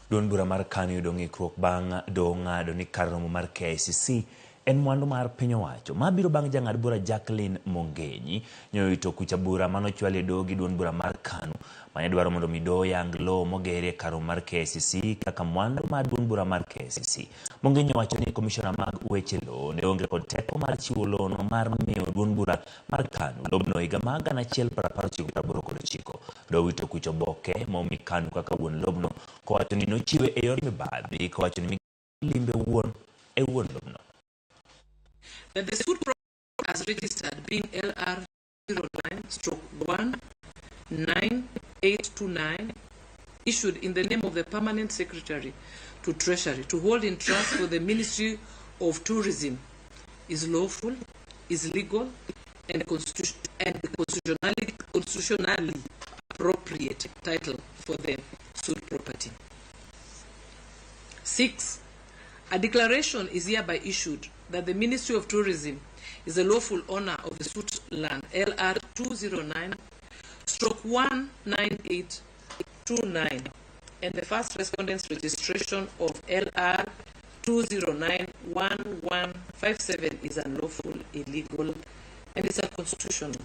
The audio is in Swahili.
Duond bura mar KANU yudo ng'ikruok bang' Doho ng'ado ni kar romo mar KICC en mwandu mar piny owacho. Mabiro bang' jang'ad bura Jacqueline Mongenyi nyoito kucha bura manochwal e Doho gi duond bura mar KANU mane dwaro mondo mi Doho yang lowo mogere kar romo mar KICC kaka mwandu mar duond bura mar KICC. Mongenyi wacho ni komishona mag weche lowo ne onge kod teko mar chiwo lowono mar miyo duond bura mar KANU lobno higa mag 1989. Doho wito kucho oboke momi KANU kaka wuon lobno kowacho ni nochiwe e yor mibadhi kowacho ni limbe wuon e wuon lobno. That the suit as registered being LR 09/19829 issued in the name of the Permanent Secretary to Treasury to hold in trust for the Ministry of Tourism is lawful, is legal, and constitutionally appropriate title for the suit property. 6. A declaration is hereby issued that the Ministry of Tourism is the lawful owner of the suit land LR 209/19829 and the first respondent's registration of LR 209/1157 is unlawful, illegal, and is unconstitutional.